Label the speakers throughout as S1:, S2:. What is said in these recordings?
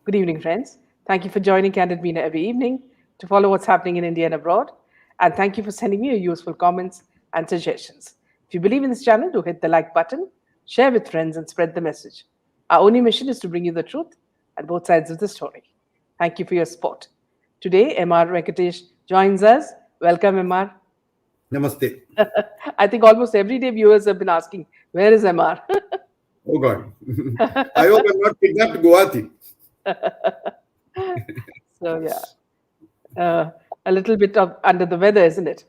S1: Good evening, friends. Thank you for joining Candid Meena every evening to follow what's happening in India and abroad. And thank you for sending me your useful comments and suggestions. If you believe in this channel, do hit the like button, share with friends, and spread the message. Our only mission is to bring you the truth and both sides of the story. Thank you for your support. Today, MR Venkatesh joins us. Welcome, MR.
S2: Namaste.
S1: I think almost every day viewers have been asking, where is MR?
S2: Oh God. I hope I'm not kidnapped Guwahati.
S1: So, yeah, a little bit of under the weather, isn't it?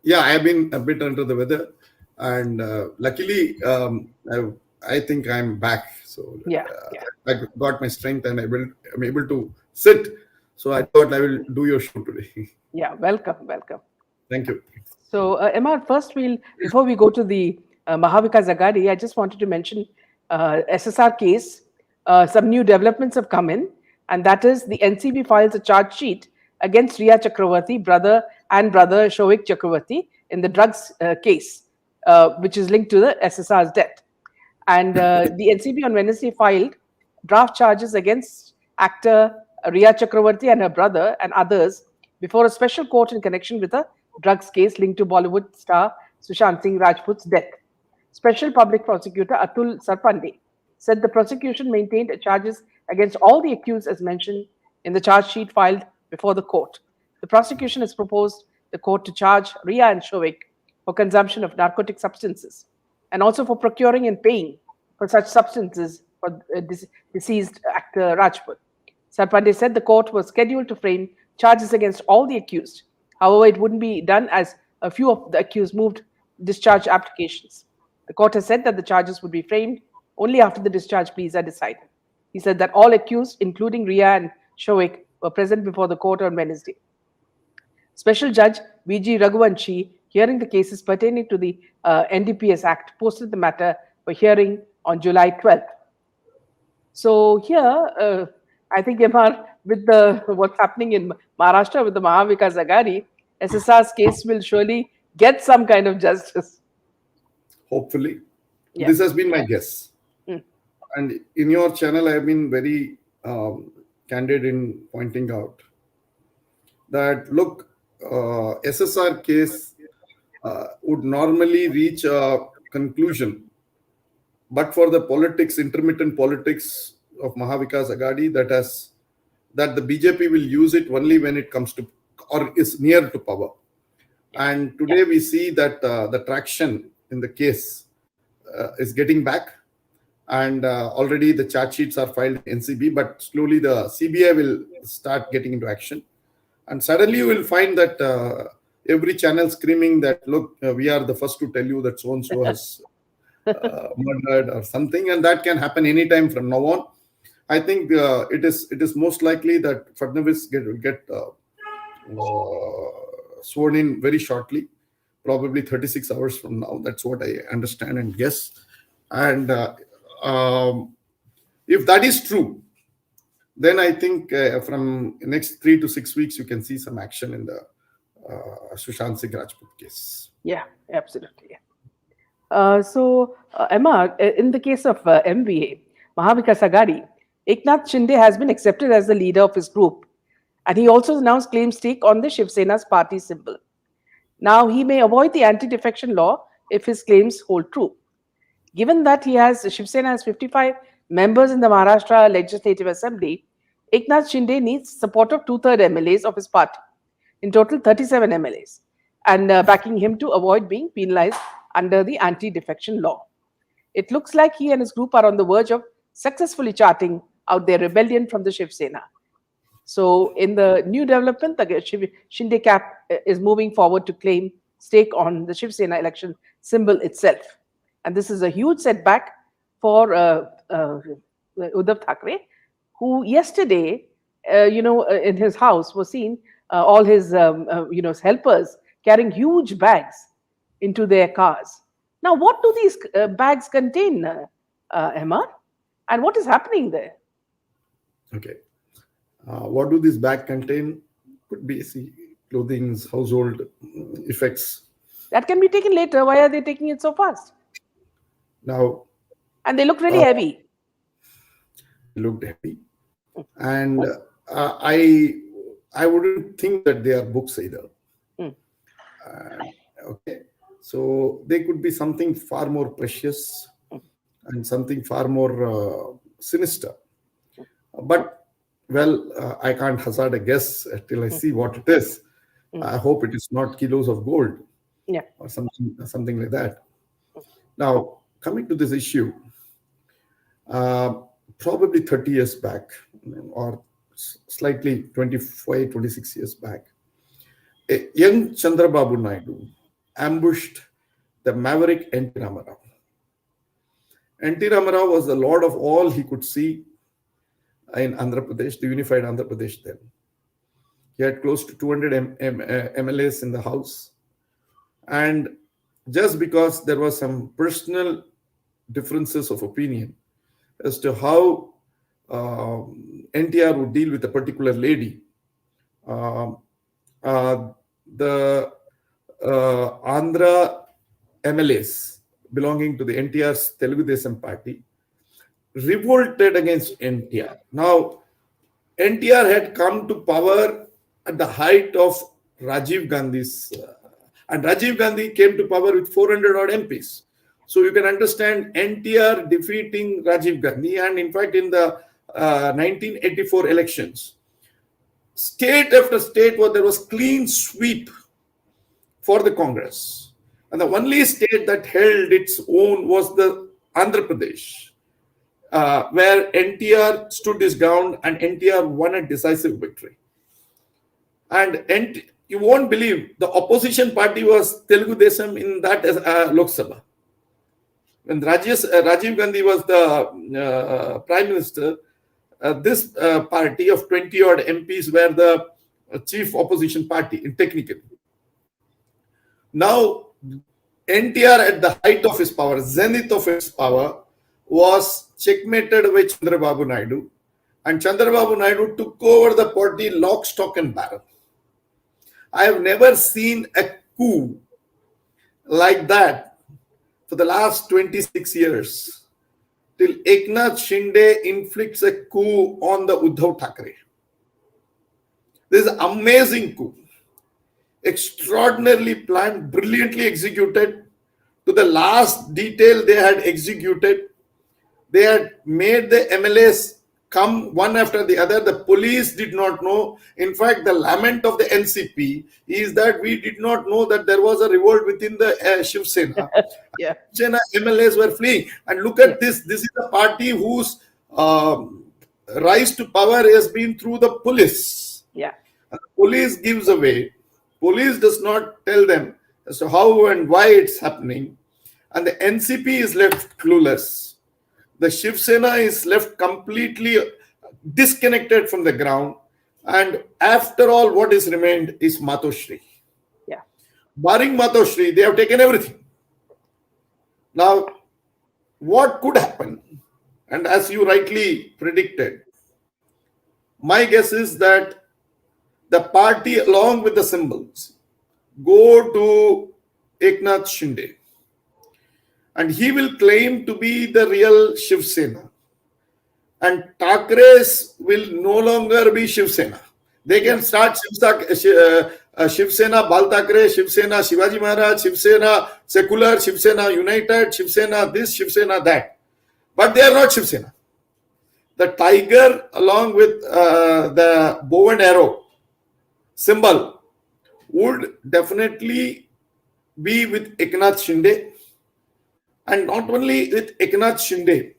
S2: Yeah, I have been a bit under the weather. And luckily, I think I'm back. So
S1: Yeah.
S2: I got my strength and I'm able to sit. So I thought I will do your show today.
S1: Yeah, welcome.
S2: Thank you.
S1: So, Emma, first before we go to the Mahavikas Agadi, I just wanted to mention SSR case. Some new developments have come in, and that is the NCB files a charge sheet against Rhea Chakravarti, brother Showik Chakravarti, in the drugs case, which is linked to the SSR's death. And the NCB on Wednesday filed draft charges against actor Rhea Chakravarti and her brother and others before a special court in connection with a drugs case linked to Bollywood star Sushant Singh Rajput's death. Special Public Prosecutor Atul Sarpande said the prosecution maintained charges against all the accused as mentioned in the charge sheet filed before the court. The prosecution has proposed the court to charge Rhea and Showik for consumption of narcotic substances and also for procuring and paying for such substances for deceased actor Rajput. Sarpande said the court was scheduled to frame charges against all the accused. However, it wouldn't be done as a few of the accused moved discharge applications. The court has said that the charges would be framed only after the discharge pleas are decided. He said that all accused, including Rhea and Showik, were present before the court on Wednesday. Special Judge V.G. Raghuvanshi, hearing the cases pertaining to the NDPS Act, posted the matter for hearing on July 12th. So here, I think, MR, with what's happening in Maharashtra with the Mahavikas Agadi, SSR's case will surely get some kind of justice.
S2: Hopefully.
S1: Yeah.
S2: This has been my guess. And in your channel, I have been very candid in pointing out that, look, SSR case would normally reach a conclusion, but for the politics, intermittent politics of Mahavikas Agadi, that the BJP will use it only when it comes to or is near to power. And today we see that the traction in the case is getting back, and already the charge sheets are filed in NCB, but slowly the CBI will start getting into action. And suddenly you will find that every channel screaming that, look, we are the first to tell you that so-and-so has murdered or something, and that can happen anytime from now on. I think it is most likely that Fadnavis will get sworn in very shortly, probably 36 hours from now. That's what I understand and guess. And if that is true, then I think from next 3 to 6 weeks, you can see some action in the Sushant Singh Rajput case.
S1: Yeah, absolutely. So, Emma, in the case of MVA, Mahavikas Agadi, Eknath Shinde has been accepted as the leader of his group, and he also announced claim stake on the Shiv Sena's party symbol. Now, he may avoid the anti-defection law if his claims hold true. Given that Shiv Sena has 55 members in the Maharashtra Legislative Assembly, Eknath Shinde needs support of 2/3 MLAs of his party, in total 37 MLAs, and backing him to avoid being penalized under the anti-defection law. It looks like he and his group are on the verge of successfully charting out their rebellion from the Shiv Sena. So, in the new development, the Shinde cap is moving forward to claim stake on the Shiv Sena election symbol itself. And this is a huge setback for Uddhav Thakres, who yesterday, in his house was seen all his, helpers carrying huge bags into their cars. Now, what do these bags contain, Emma? And what is happening there?
S2: Okay. What do these bags contain? Could be clothing, household effects.
S1: That can be taken later. Why are they taking it so fast?
S2: Now,
S1: and they look really heavy.
S2: Looked heavy. and I wouldn't think that they are books either. Okay, so they could be something far more precious and something far more sinister. But well, I can't hazard a guess till I see what it is. I hope it is not kilos of gold
S1: Yeah.
S2: or something like that. Now, coming to this issue, probably 30 years back, or slightly 25, 26 years back, a young Chandrababu Naidu ambushed the maverick N.T. Ramarao. N.T. Ramarao was the lord of all he could see in Andhra Pradesh, the unified Andhra Pradesh then. He had close to 200 MLAs in the house. And just because there was some personal differences of opinion as to how NTR would deal with a particular lady, the Andhra MLAs belonging to the NTR's Telugu Desam party revolted against NTR. Now, NTR had come to power at the height of Rajiv Gandhi's, and Rajiv Gandhi came to power with 400 odd MPs. So you can understand NTR defeating Rajiv Gandhi, and in fact, in the 1984 elections, state after state where there was clean sweep for the Congress. And the only state that held its own was the Andhra Pradesh, where NTR stood his ground and NTR won a decisive victory. And you won't believe the opposition party was Telugu Desam in that Lok Sabha. When Rajiv Gandhi was the Prime Minister, this party of 20 odd MPs were the chief opposition party technically. Now, NTR at the height of his power, zenith of his power, was checkmated by Chandrababu Naidu, and Chandrababu Naidu took over the party lock, stock and barrel. I have never seen a coup like that for the last 26 years, till Eknath Shinde inflicts a coup on the Uddhav Thakres. This is an amazing coup, extraordinarily planned, brilliantly executed. To the last detail they had executed. They had made the MLAs come one after the other. The police did not know. In fact, the lament of the NCP is that we did not know that there was a revolt within the Shiv Sena.
S1: Yeah.
S2: Shiv Sena MLAs were fleeing. And look at this. This is a party whose rise to power has been through the police.
S1: Yeah.
S2: And the police gives away. Police does not tell them as to how and why it's happening. And the NCP is left clueless. The Shiv Sena is left completely disconnected from the ground. And after all, what is remained is Matoshri.
S1: Yeah.
S2: Barring Matoshri, they have taken everything. Now, what could happen? And as you rightly predicted, my guess is that the party, along with the symbols, go to Eknath Shinde. And he will claim to be the real Shiv Sena. And Thakres will no longer be Shiv Sena. They can start Shiv Sena, Bal Thakre, Shiv Sena, Shivaji Maharaj, Shiv Sena, Secular, Shiv Sena United, Shiv Sena this, Shiv Sena that. But they are not Shiv Sena. The tiger along with the bow and arrow symbol would definitely be with Eknath Shinde. And not only with Eknath Shinde,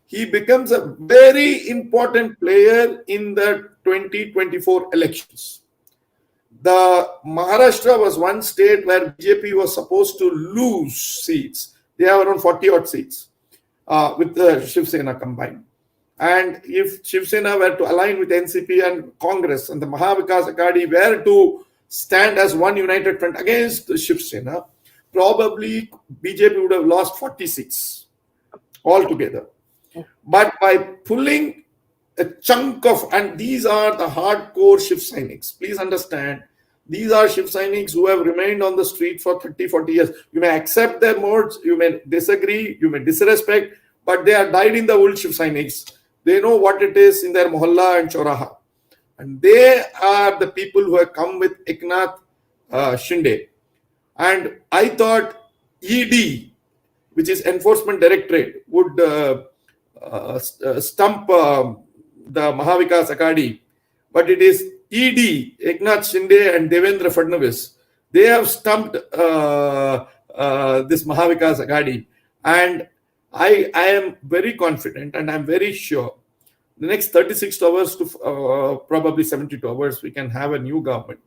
S2: he becomes a very important player in the 2024 elections. The Maharashtra was one state where BJP was supposed to lose seats. They have around 40 odd seats with the Shiv Sena combined. And if Shiv Sena were to align with NCP and Congress and the Mahavikas Aghadi were to stand as one united front against the Shiv Sena, probably BJP would have lost 46 altogether. But by pulling a chunk of, and these are the hardcore Shiv Sainiks, please understand, these are Shiv Sainiks who have remained on the street for 30, 40 years. You may accept their modes, you may disagree, you may disrespect, but they are dyed in the wool Shiv Sainiks. They know what it is in their mohalla and choraha. And they are the people who have come with Eknath Shinde. And I thought ED, which is Enforcement Directorate, would stump the Mahavikas Akadi. But it is ED, Eknath Shinde and Devendra Fadnavis. They have stumped this Mahavikas Akadi. And I am very confident and I'm very sure the next 36 hours to probably 72 hours, we can have a new government.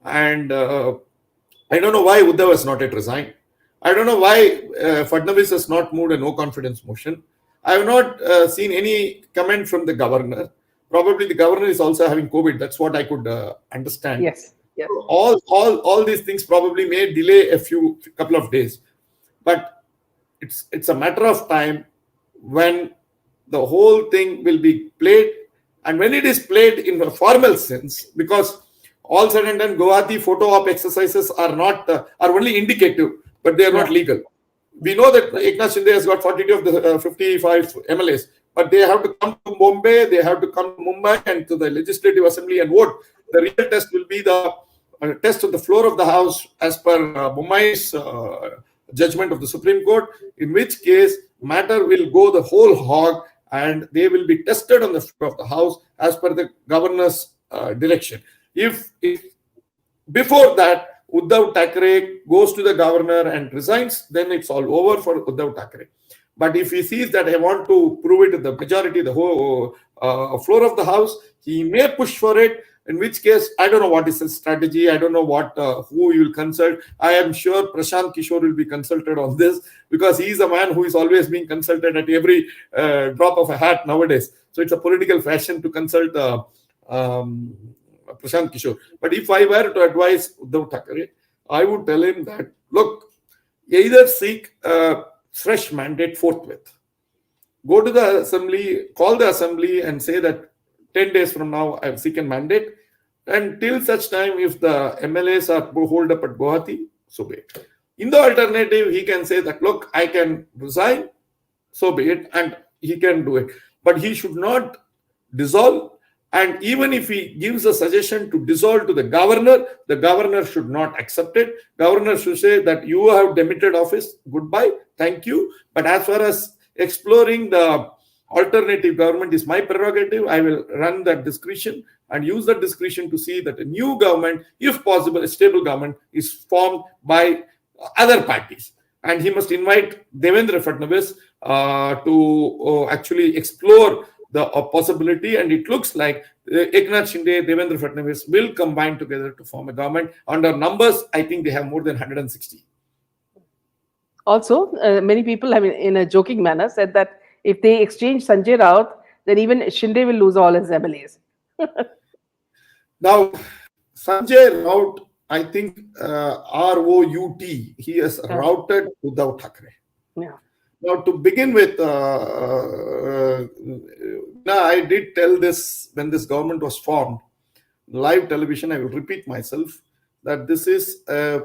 S2: And I don't know why Uddhav has not yet resigned. I don't know why Fadnavis has not moved a no confidence motion. I have not seen any comment from the governor. Probably the governor is also having COVID. That's what I could understand.
S1: Yes. Yes.
S2: All these things probably may delay a couple of days. But it's a matter of time when the whole thing will be played. And when it is played in a formal sense, because all said and done, Guwahati photo op exercises are only indicative, but they are not legal. We know that Eknath Shinde has got 42 of the 55 MLAs, but they have to come to Bombay, they have to come to Mumbai and to the Legislative Assembly and vote. The real test will be the test on the floor of the House as per Mumbai's judgment of the Supreme Court, in which case matter will go the whole hog and they will be tested on the floor of the House as per the governor's direction. If before that Uddhav Thakres goes to the governor and resigns, then it's all over for Uddhav Thakres. But if he sees that I want to prove it to the majority, the whole floor of the House, he may push for it. In which case, I don't know what is his strategy. I don't know who he will consult. I am sure Prashant Kishore will be consulted on this because he is a man who is always being consulted at every drop of a hat nowadays. So it's a political fashion to consult Prashant Kishore. But if I were to advise Uddhav Thakres, I would tell him that, look, either seek a fresh mandate forthwith. Go to the assembly, call the assembly and say that 10 days from now I have seeking mandate. And till such time, if the MLAs are holed up at Guwahati, so be it. In the alternative, he can say that, look, I can resign, so be it, and he can do it. But he should not dissolve. And even if he gives a suggestion to dissolve to the governor should not accept it. Governor should say that you have demitted office, goodbye, thank you. But as far as exploring the alternative government is my prerogative, I will run that discretion and use that discretion to see that a new government, if possible, a stable government, is formed by other parties. And he must invite Devendra Fadnavis to actually explore the possibility, and it looks like Eknath Shinde, Devendra Fadnavis will combine together to form a government. Under numbers, I think they have more than 160.
S1: Also, many people, in a joking manner, said that if they exchange Sanjay Raut, then even Shinde will lose all his MLAs.
S2: Now, Sanjay Raut, I think ROUT, he has routed Uddhav Thakres.
S1: Yeah.
S2: Now, to begin with, I did tell this when this government was formed, live television, I will repeat myself, that this is a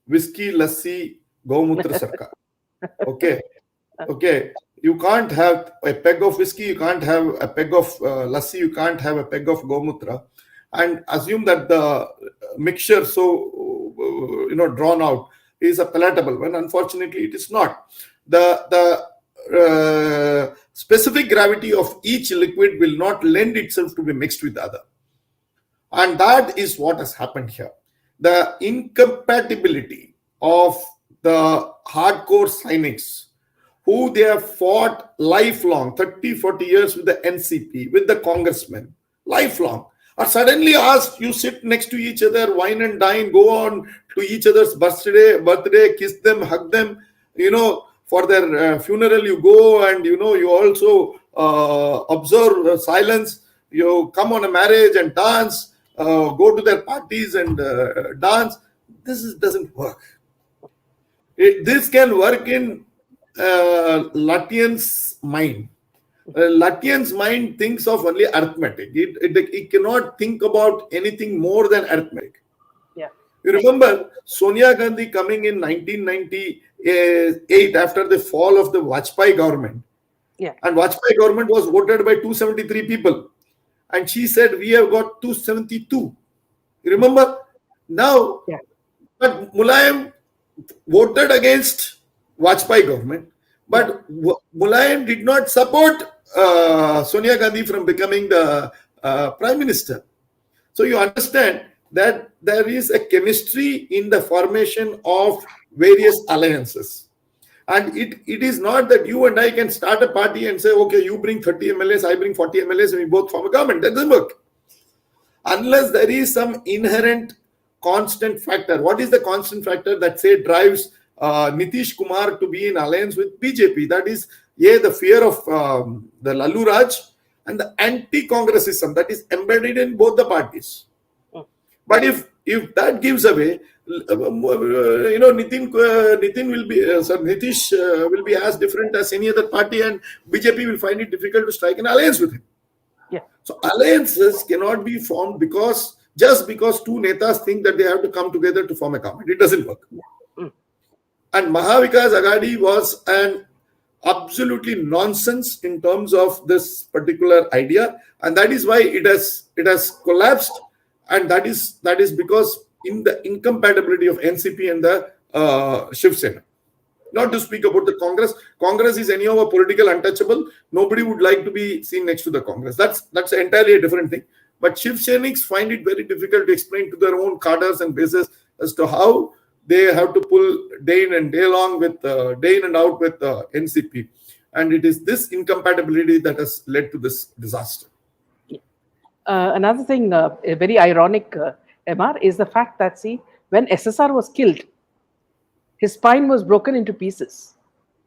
S2: whiskey, lassi, Gaumutra Sarkar. Okay. You can't have a peg of whiskey, you can't have a peg of lassi, you can't have a peg of Gaumutra, and assume that the mixture drawn out is a palatable one. Unfortunately, it is not. The specific gravity of each liquid will not lend itself to be mixed with the other. And that is what has happened here. The incompatibility of the hardcore cynics, who they have fought lifelong, 30, 40 years with the NCB, with the congressmen, lifelong, are suddenly asked, you sit next to each other, wine and dine, go on to each other's birthday, kiss them, hug them, for their funeral you go, and you also observe silence, you come on a marriage and dance, go to their parties and dance. This doesn't work. This can work in Latvian's mind. Latvian's mind thinks of only arithmetic. It cannot think about anything more than arithmetic.
S1: Yeah.
S2: You remember Sonia Gandhi coming in 1998 after the fall of the Vajpayee government
S1: Yeah.
S2: And Vajpayee government was voted by 273 people. And she said, we have got 272. You remember? Now,
S1: Yeah.
S2: but Mulayam voted against Vajpayee government,
S1: Yeah.
S2: but Mulayam did not support Sonia Gandhi from becoming the prime minister. So you understand that there is a chemistry in the formation of various alliances. And it is not that you and I can start a party and say, okay, you bring 30 MLAs, I bring 40 MLAs, and we both form a government. That doesn't work. Unless there is some inherent constant factor. What is the constant factor that, say, drives Nitish Kumar to be in alliance with BJP? That is, the fear of the Lalu Raj and the anti-congressism that is embedded in both the parties. But if that gives away, Nitin will be, Nitish will be as different as any other party, and BJP will find it difficult to strike an alliance with him.
S1: Yeah.
S2: So alliances cannot be formed just because two netas think that they have to come together to form a government. It doesn't work. And Mahavikas Aghadi was an absolutely nonsense in terms of this particular idea, and that is why it has collapsed. And that is because in the incompatibility of NCP and the Shiv Sena. Not to speak about the Congress. Congress is anyhow a political untouchable. Nobody would like to be seen next to the Congress. That's entirely a different thing. But Shiv Senics find it very difficult to explain to their own cadres and bases as to how they have to pull day in and day long with day in and out with NCP. And it is this incompatibility that has led to this disaster.
S1: Another thing, very ironic, MR, is the fact that, see, when SSR was killed, his spine was broken into pieces.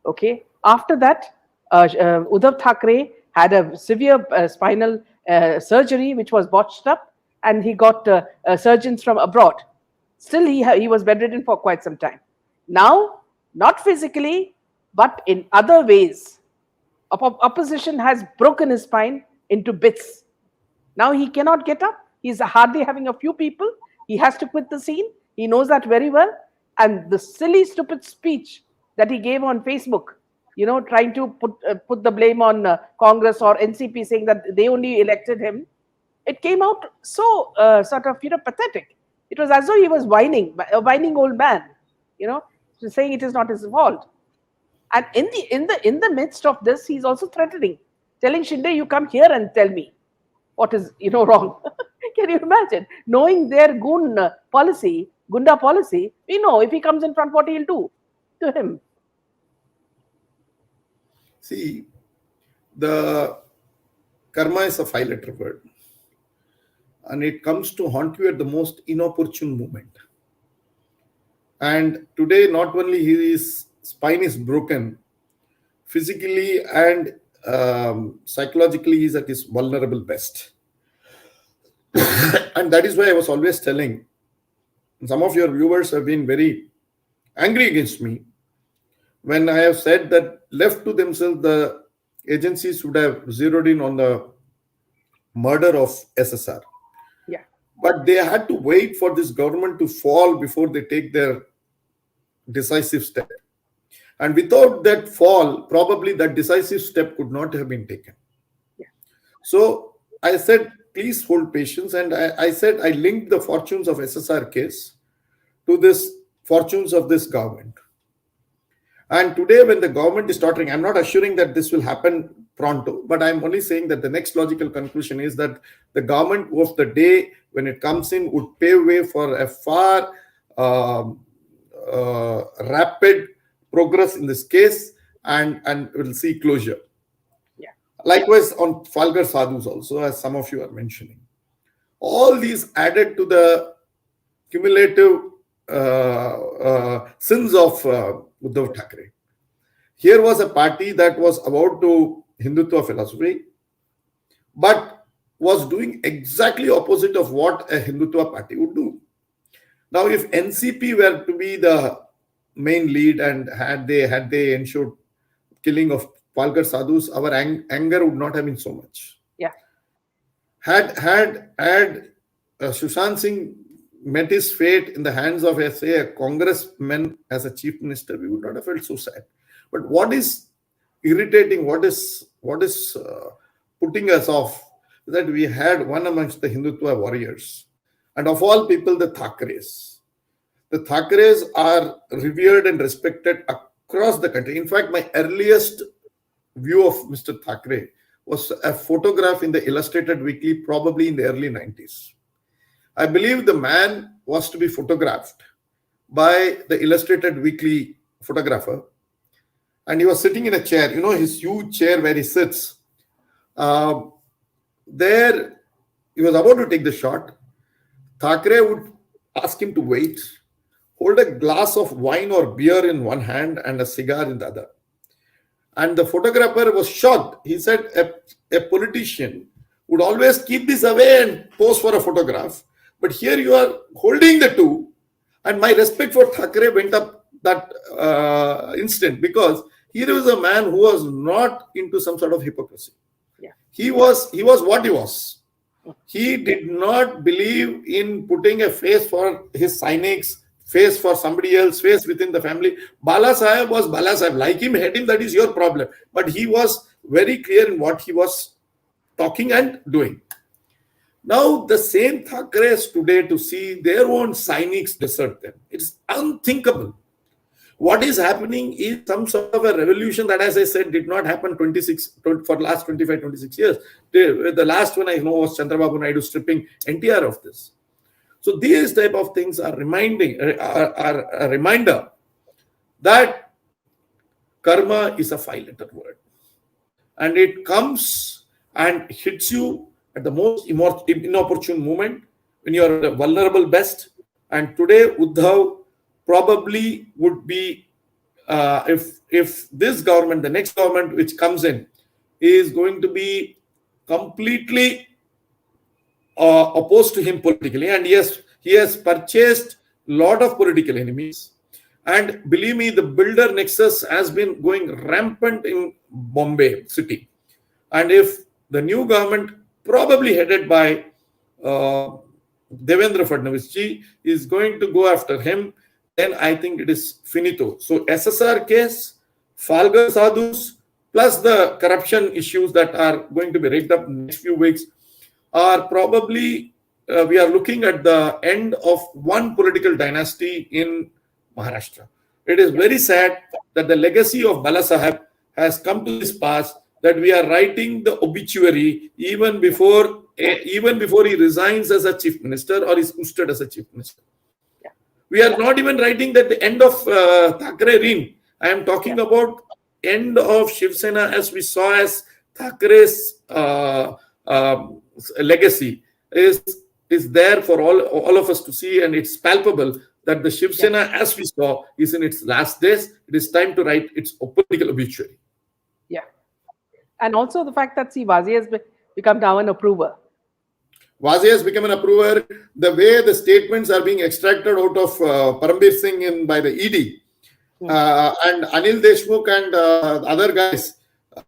S1: Okay. After that, Uddhav Thakre had a severe spinal surgery which was botched up, and he got surgeons from abroad. Still, he was bedridden for quite some time. Now, not physically, but in other ways, opposition has broken his spine into bits. Now he cannot get up. He's hardly having a few people. He has to quit the scene. He knows that very well. And the silly, stupid speech that he gave on Facebook, trying to put the blame on Congress or NCP, saying that they only elected him, it came out so sort of pathetic. It was as though he was whining, a whining old man, saying it is not his fault. And in the midst of this, he's also threatening, telling Shinde, you come here and tell me what is wrong. Can you imagine? Knowing their gunda policy, we know if he comes in front, what he'll do to him.
S2: See, the karma is a 5-letter word, and it comes to haunt you at the most inopportune moment. And today, not only his spine is broken, physically and psychologically, he's at his vulnerable best. And that is why I was always telling, some of your viewers have been very angry against me when I have said that left to themselves, the agencies would have zeroed in on the murder of SSR.
S1: Yeah.
S2: But they had to wait for this government to fall before they take their decisive step. And without that fall, probably that decisive step could not have been taken.
S1: Yeah.
S2: So I said, please hold patience. And I said, I linked the fortunes of SSR case to this fortunes of this government. And today, when the government is tottering, I'm not assuring that this will happen pronto, but I'm only saying that the next logical conclusion is that the government of the day, when it comes in, would pave way for a far rapid progress in this case, and we'll see closure.
S1: Yeah.
S2: Likewise on Falgar Sadhus also, as some of you are mentioning. All these added to the cumulative sins of Uddhav Thakre. Here was a party that was about to Hindutva philosophy, but was doing exactly opposite of what a Hindutva party would do. Now, if NCP were to be the main lead and had they ensured killing of Falgar Sadhus, our anger would not have been so much.
S1: Yeah.
S2: Had Sushant Singh met his fate in the hands of, say, a congressman as a chief minister, we would not have felt so sad. But what is irritating, what is putting us off, that we had one amongst the Hindutva warriors, and of all people, the Thakres. The Thakres are revered and respected across the country. In fact, my earliest view of Mr. Thakre was a photograph in the Illustrated Weekly, probably in the early 90s. I believe the man was to be photographed by the Illustrated Weekly photographer, and he was sitting in a chair, his huge chair where he sits. There, he was about to take the shot. Thakre would ask him to wait, hold a glass of wine or beer in one hand and a cigar in the other. And the photographer was shocked. He said a politician would always keep this away and pose for a photograph. But here you are holding the two. And my respect for Thakre went up that instant, because here was a man who was not into some sort of hypocrisy.
S1: Yeah.
S2: He was what he was. He did not believe in putting a face for his cynics, face for somebody else, face within the family. Bala Saheb was Bala Saheb. Like him, hate him, that is your problem. But he was very clear in what he was talking and doing. Now, the same Thakres today, to see their own cynics desert them, it's unthinkable. What is happening is some sort of a revolution that, as I said, did not happen for the last 25, 26 years. The last one I know was Chandrababu Naidu stripping NTR of this. So these type of things are a reminder that karma is a 5-letter word. And it comes and hits you at the most inopportune moment, when you are at a vulnerable best. And today, Uddhav probably would be, if this government, the next government which comes in, is going to be completely opposed to him politically, and he has purchased a lot of political enemies. And believe me, the builder nexus has been going rampant in Bombay city. And if the new government, probably headed by Devendra Fadnavis ji, is going to go after him, then I think it is finito. So SSR case, Falgar Sadhus, plus the corruption issues that are going to be raked up in the next few weeks, are probably, we are looking at the end of one political dynasty in Maharashtra. It is very sad that the legacy of Bala Saheb has come to this pass, that we are writing the obituary even before he resigns as a chief minister or is ousted as a chief minister.
S1: Yeah.
S2: We are not even writing that the end of Thakre reign. I am talking about end of Shiv Sena, as we saw as Thakre's legacy is there for all of us to see, and it's palpable that the Shiv Sena, as we saw, is in its last days. It is time to write its political obituary.
S1: Yeah. And also the fact that Vazi has become now an approver.
S2: Vazi has become an approver. The way the statements are being extracted out of Parambir Singh by the ED, and Anil Deshmukh and other guys,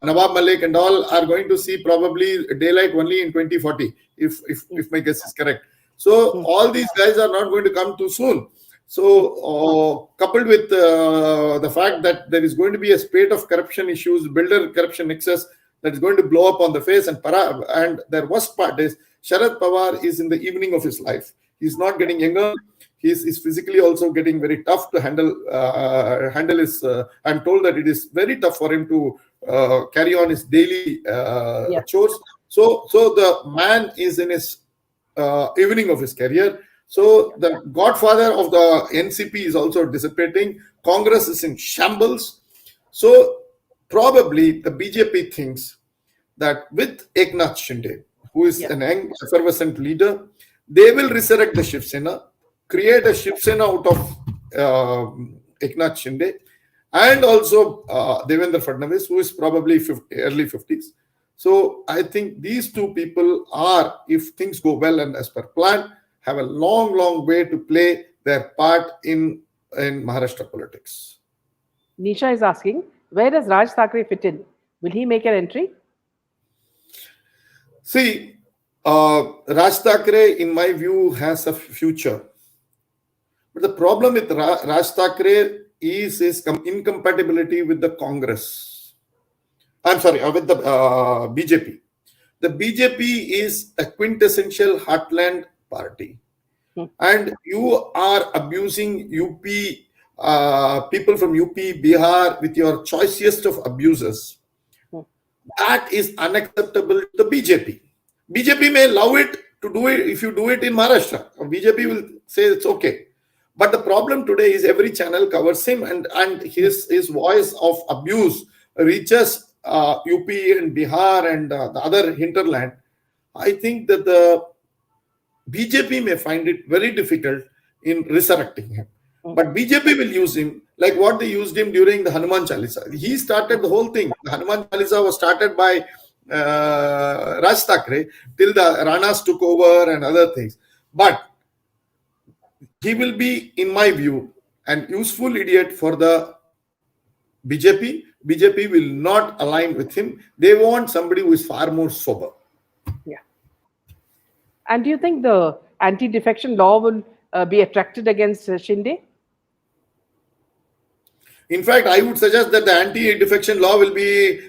S2: Nawab Malik and all, are going to see probably daylight only in 2040, if my guess is correct. So all these guys are not going to come too soon. So coupled with the fact that there is going to be a spate of corruption issues, builder corruption excess, that is going to blow up on the face, and their worst part is Sharad Pawar is in the evening of his life. He's not getting younger. He's physically also getting very tough to handle his. I'm told that it is very tough for him to carry on his daily chores. So the man is in his evening of his career. So the godfather of the NCP is also dissipating. Congress is in shambles. So probably the BJP thinks that with Eknath Shinde, who is an young, effervescent leader, they will resurrect the Shiv Sena, create a Shiv Sena out of Eknath Shinde, and also Devendra Fadnavis, who is probably early 50s. So I think these two people are, if things go well and as per plan, have a long, long way to play their part in Maharashtra politics.
S1: Nisha is asking, where does Raj Thakre fit in? Will he make an entry?
S2: See, Raj Thakre, in my view, has a future. But the problem with Raj Thakre is his incompatibility with the Congress. I'm sorry, with the BJP. The BJP is a quintessential heartland party, and you are abusing UP, people from UP, Bihar with your choicest of abuses. That is unacceptable to the BJP. BJP may love it to do it if you do it in Maharashtra. BJP will say it's okay. But the problem today is every channel covers him, and his voice of abuse reaches UP and Bihar and the other hinterland. I think that the BJP may find it very difficult in resurrecting him. But BJP will use him like what they used him during the Hanuman Chalisa. He started the whole thing. The Hanuman Chalisa was started by Raj Thakre till the Ranas took over and other things. But he will be, in my view, an useful idiot for the BJP. BJP will not align with him. They want somebody who is far more sober.
S1: Yeah. And do you think the anti-defection law will be attracted against Shinde?
S2: In fact, I would suggest that the anti-defection law will be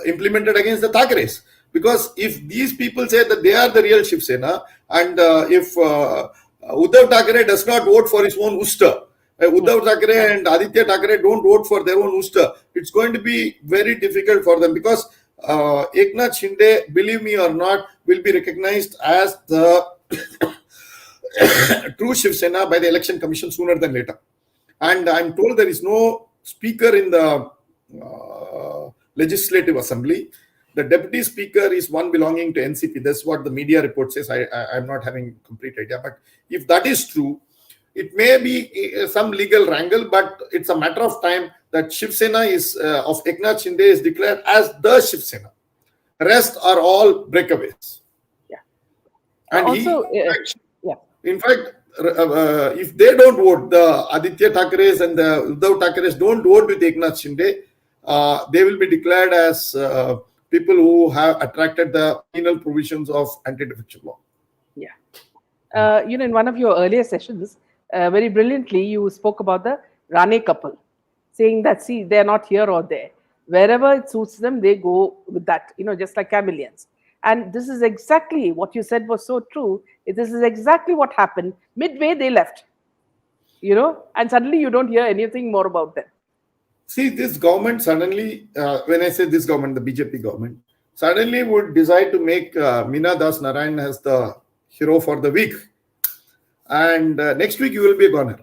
S2: implemented against the Thakres. Because if these people say that they are the real Shiv Sena, and if Uddhav Thakre does not vote for his own Uster, Uddhav Thakre and Aditya Thakre don't vote for their own Uster, it's going to be very difficult for them, because Eknath Shinde, believe me or not, will be recognized as the true Shiv Sena by the Election Commission sooner than later. And I'm told there is no speaker in the Legislative Assembly. The deputy speaker is one belonging to NCP. That's what the media report says. I'm not having complete idea. But if that is true, it may be some legal wrangle, but it's a matter of time that Shiv Sena is of Eknath Shinde is declared as the Shiv Sena. Rest are all breakaways.
S1: Yeah.
S2: And
S1: also,
S2: in fact, if they don't vote, the Aditya Thakres and the Uddhav Thakres don't vote with Eknath Shinde, they will be declared as people who have attracted the penal provisions of anti-defection law.
S1: Yeah. In one of your earlier sessions, very brilliantly, you spoke about the Rani couple, saying that, see, they're not here or there. Wherever it suits them, they go with that, just like chameleons. And this is exactly what you said was so true. This is exactly what happened. Midway, they left, and suddenly you don't hear anything more about them.
S2: See, this government suddenly, when I say this government, the BJP government, suddenly would decide to make Meena Das Narayan as the hero for the week. And next week, you will be a goner.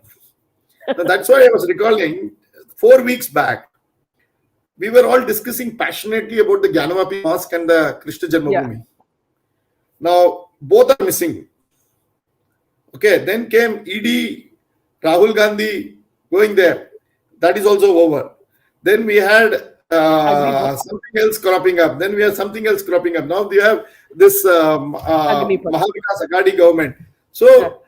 S2: That's why I was recalling 4 weeks back, we were all discussing passionately about the Gyanavapi Mosque and the Krishna Janmabhoomi. Yeah. Now, both are missing. Okay, then came ED, Rahul Gandhi going there. That is also over. Then we had something else cropping up. Then we have something else cropping up. Now we have this Mahavikas Agadi government. So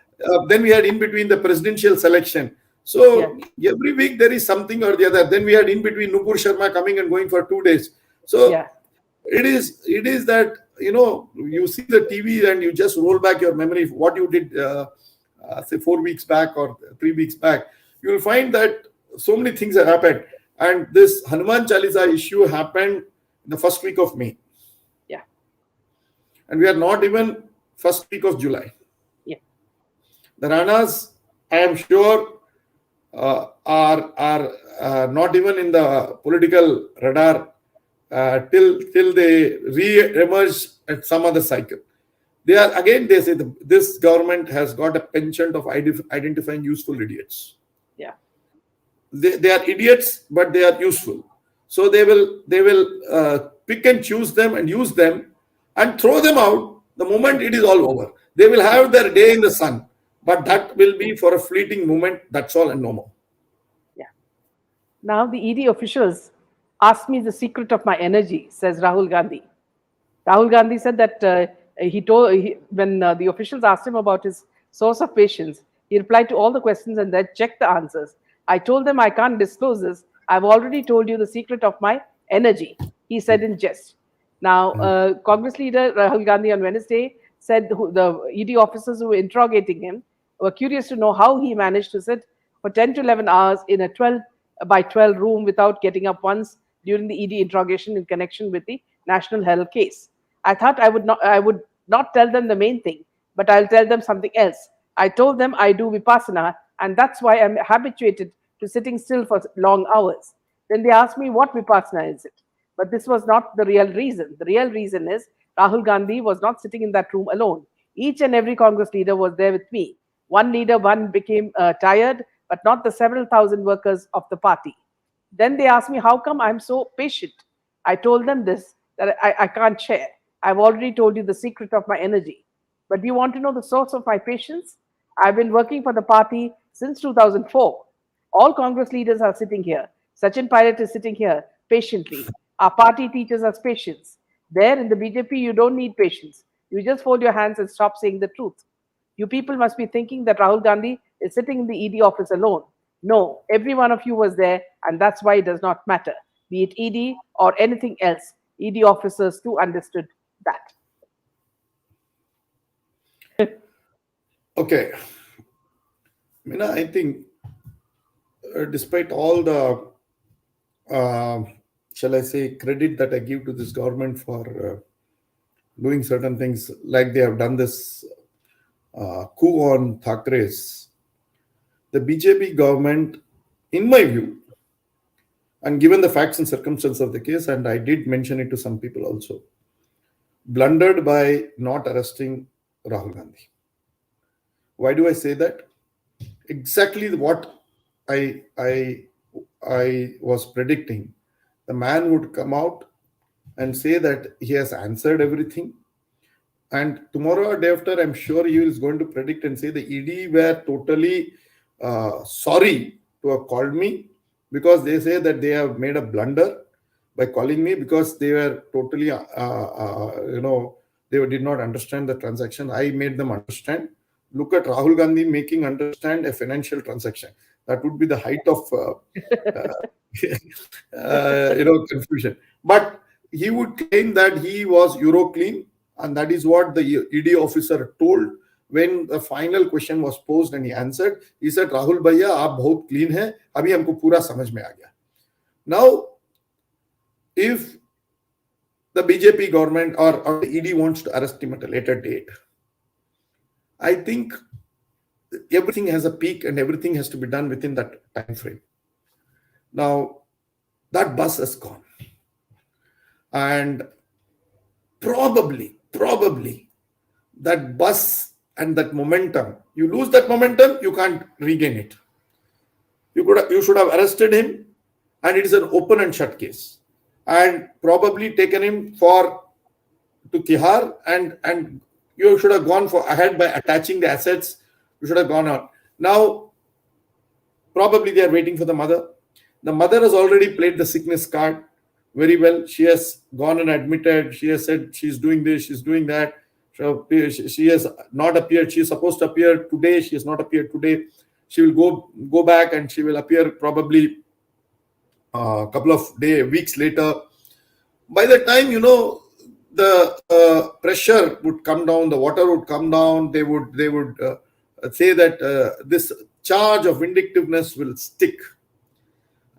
S2: then we had in between the presidential selection. So every week there is something or the other. Then we had in between Nupur Sharma coming and going for 2 days. So it is that, you see the TV and you just roll back your memory, what you did, say 4 weeks back or 3 weeks back. You will find that so many things have happened. And this Hanuman Chalisa issue happened in the first week of May.
S1: Yeah.
S2: And we are not even first week of July.
S1: Yeah.
S2: The Ranas, I am sure, are not even in the political radar till they re-emerge at some other cycle. They say this government has got a penchant of identifying useful idiots.
S1: Yeah.
S2: They are idiots, but they are useful. So they will pick and choose them and use them and throw them out the moment it is all over. They will have their day in the sun, but that will be for a fleeting moment. That's all and no more.
S1: Yeah. Now the ED officials asked me the secret of my energy, says Rahul Gandhi. Rahul Gandhi said that when the officials asked him about his source of patience, he replied to all the questions and then checked the answers. I told them I can't disclose this. I've already told you the secret of my energy, he said in jest. Now, Congress leader Rahul Gandhi on Wednesday said the ED officers who were interrogating him were curious to know how he managed to sit for 10 to 11 hours in a 12 by 12 room without getting up once during the ED interrogation in connection with the National Herald case. I thought I would not tell them the main thing, but I'll tell them something else. I told them I do vipassana, and that's why I'm habituated to sitting still for long hours. Then they asked me what vipassana is it. But this was not the real reason. The real reason is Rahul Gandhi was not sitting in that room alone. Each and every Congress leader was there with me. One leader, one became tired, but not the several thousand workers of the party. Then they asked me, how come I'm so patient? I told them this, that I can't share. I've already told you the secret of my energy. But do you want to know the source of my patience? I've been working for the party since 2004. All Congress leaders are sitting here. Sachin Pilot is sitting here patiently. Our party teaches us patience. There in the BJP, you don't need patience. You just fold your hands and stop saying the truth. You people must be thinking that Rahul Gandhi is sitting in the ED office alone. No, every one of you was there, and that's why it does not matter. Be it ED or anything else, ED officers too understood that.
S2: Okay. Meena, I think despite all the, shall I say, credit that I give to this government for doing certain things, like they have done this coup on Thakres, the BJP government, in my view, and given the facts and circumstances of the case, and I did mention it to some people also, blundered by not arresting Rahul Gandhi. Why do I say that? Exactly what I was predicting. The man would come out and say that he has answered everything. And tomorrow or day after, I'm sure he is going to predict and say the ED were totally sorry to have called me, because they say that they have made a blunder by calling me, because they were totally, they did not understand the transaction. I made them understand. Look at Rahul Gandhi making understand a financial transaction. That would be the height of confusion. But he would claim that he was Euroclean, and that is what the ED officer told when the final question was posed, and he answered. He said, Rahul Bhaiya, aap bahut clean hai, abhi humko pura samajh mein aa gaya. Now, if the BJP government or the ED wants to arrest him at a later date, I think everything has a peak and everything has to be done within that time frame. Now, that bus has gone. And probably that bus and that momentum, you lose that momentum, you can't regain it. You should have arrested him, and it is an open and shut case, and probably taken him to Tihar, and you should have gone ahead by attaching the assets. You should have gone on. Now, probably they are waiting for the mother. The mother has already played the sickness card very well. She has gone and admitted. She has said she's doing this, she's doing that. She has not appeared. She is supposed to appear today. She has not appeared today. She will go back, and she will appear probably a couple of weeks later. By the time, the pressure would come down, the water would come down, they would say that this charge of vindictiveness will stick.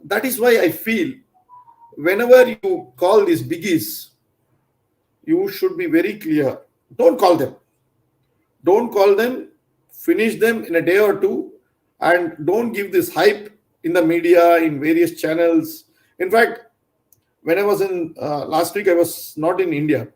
S2: That is why I feel whenever you call these biggies, you should be very clear. Don't call them. Don't call them. Finish them in a day or two, and don't give this hype in the media, in various channels. In fact, when I was in last week, I was not in India.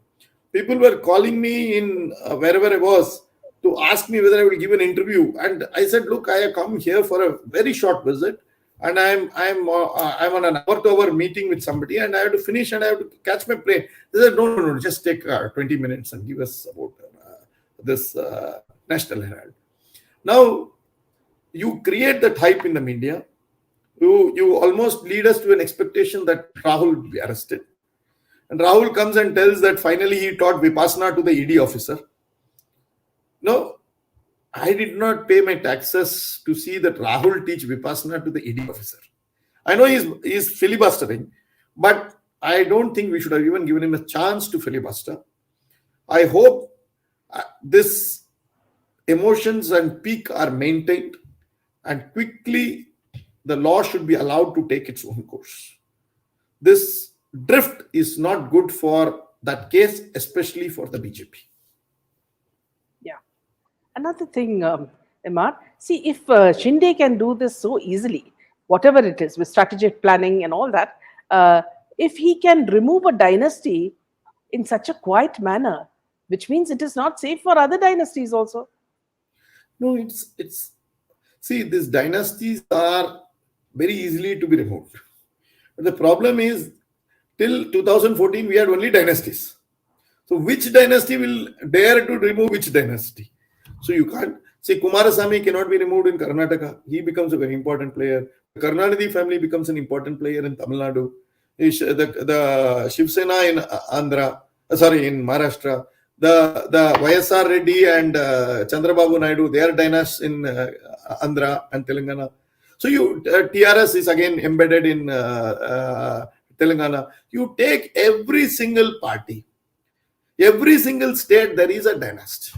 S2: People were calling me in wherever I was to ask me whether I will give an interview, and I said, "Look, I have come here for a very short visit, and I'm on an hour-to-hour meeting with somebody, and I have to finish, and I have to catch my plane." They said, "No, just take 20 minutes and give us about this National Herald." Now, you create that hype in the media. You almost lead us to an expectation that Rahul will be arrested. And Rahul comes and tells that finally he taught Vipassana to the ED officer. No, I did not pay my taxes to see that Rahul teach Vipassana to the ED officer. I know he's filibustering, but I don't think we should have even given him a chance to filibuster. I hope this emotions and peak are maintained, and quickly the law should be allowed to take its own course. this drift is not good for that case, especially for the BJP.
S1: Yeah. Another thing, Imad, see, if Shinde can do this so easily, whatever it is, with strategic planning and all that, if he can remove a dynasty in such a quiet manner, which means it is not safe for other dynasties also.
S2: No, it's see, these dynasties are very easily to be removed. But the problem is, till 2014, we had only dynasties. So which dynasty will dare to remove which dynasty? So you can't say Kumarasamy cannot be removed in Karnataka. He becomes a very important player. The Karnanidhi family becomes an important player in Tamil Nadu. The Shiv Sena in in Maharashtra. The YSR Reddy and Chandrababu Naidu, they are dynasts in Andhra and Telangana. So TRS is again embedded in Telangana. You take every single party, every single state, there is a dynast.